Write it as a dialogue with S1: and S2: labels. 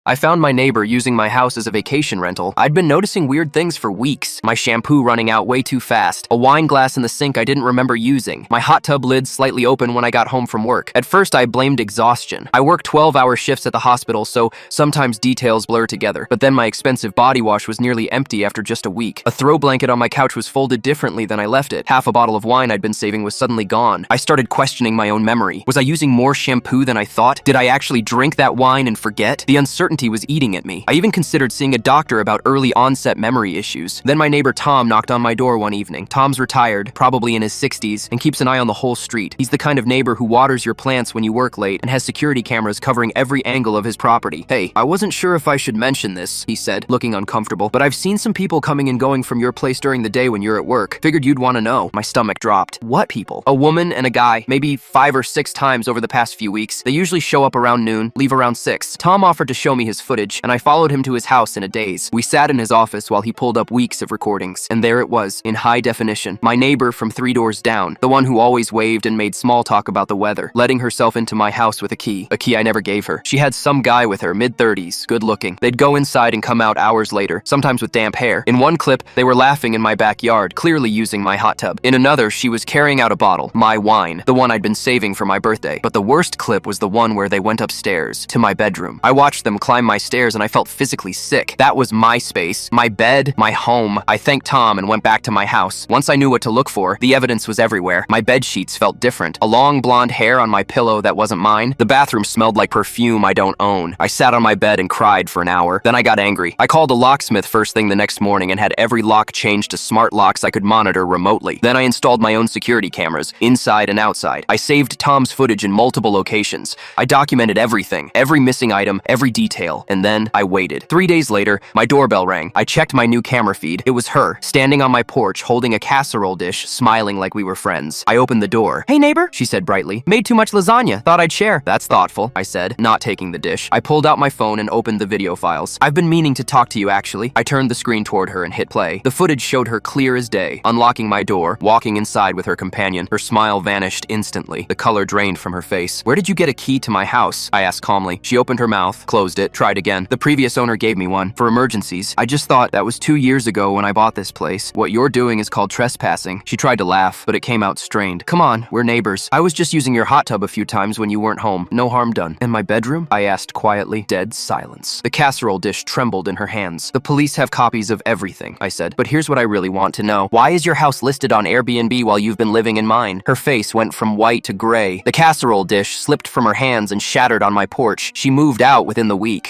S1: I found my neighbor using my house as a vacation rental. I'd been noticing weird things for weeks. My shampoo running out way too fast, a wine glass in the sink I didn't remember using, my hot tub lid slightly open when I got home from work. At first, I blamed exhaustion. I work 12-hour shifts at the hospital, so sometimes details blur together. But then my expensive body wash was nearly empty after just a week. A throw blanket on my couch was folded differently than I left it. Half a bottle of wine I'd been saving was suddenly gone. I started questioning my own memory. Was I using more shampoo than I thought? Did I actually drink that wine and forget? The uncertainty was eating at me. I even considered seeing a doctor about early onset memory issues. Then my neighbor Tom knocked on my door one evening. Tom's retired, probably in his 60s, and keeps an eye on the whole street. He's the kind of neighbor who waters your plants when you work late and has security cameras covering every angle of his property. "Hey, I wasn't sure if I should mention this," he said, looking uncomfortable, "but I've seen some people coming and going from your place during the day when you're at work. Figured you'd want to know." My stomach dropped. What people? A woman and a guy, maybe 5 or 6 times over the past few weeks. They usually show up around noon, leave around 6. Tom offered to show me his footage, and I followed him to his house in a daze. We sat in his office while he pulled up weeks of recordings, and there it was, in high definition. My neighbor from 3 doors down, the one who always waved and made small talk about the weather, letting herself into my house with a key I never gave her. She had some guy with her, mid-30s, good looking. They'd go inside and come out hours later, sometimes with damp hair. In one clip, they were laughing in my backyard, clearly using my hot tub. In another, she was carrying out a bottle, my wine, the one I'd been saving for my birthday. But the worst clip was the one where they went upstairs, to my bedroom. I watched them climb my stairs and I felt physically sick. That was my space, my bed, my home. I thanked Tom and went back to my house. Once I knew what to look for, the evidence was everywhere. My bed sheets felt different. A long blonde hair on my pillow that wasn't mine. The bathroom smelled like perfume I don't own. I sat on my bed and cried for an hour. Then I got angry. I called a locksmith first thing the next morning and had every lock changed to smart locks I could monitor remotely. Then I installed my own security cameras, inside and outside. I saved Tom's footage in multiple locations. I documented everything, every missing item, every detail, and then I waited. 3 days later, my doorbell rang. I checked my new camera feed. It was her, standing on my porch, holding a casserole dish, smiling like we were friends. I opened the door. "Hey neighbor," she said brightly. "Made too much lasagna. Thought I'd share." "That's thoughtful," I said, not taking the dish. I pulled out my phone and opened the video files. "I've been meaning to talk to you, actually." I turned the screen toward her and hit play. The footage showed her clear as day, unlocking my door, walking inside with her companion. Her smile vanished instantly. The color drained from her face. "Where did you get a key to my house?" I asked calmly. She opened her mouth, closed it, tried again. "The previous owner gave me one, for emergencies. I just thought that was 2 years ago when I bought this place. What you're doing is called trespassing." She tried to laugh, but it came out strained. "Come on, we're neighbors. I was just using your hot tub a few times when you weren't home. No harm done." "In my bedroom?" I asked quietly. Dead silence. The casserole dish trembled in her hands. "The police have copies of everything," I said. "But here's what I really want to know. Why is your house listed on Airbnb while you've been living in mine?" Her face went from white to gray. The casserole dish slipped from her hands and shattered on my porch. She moved out within the week.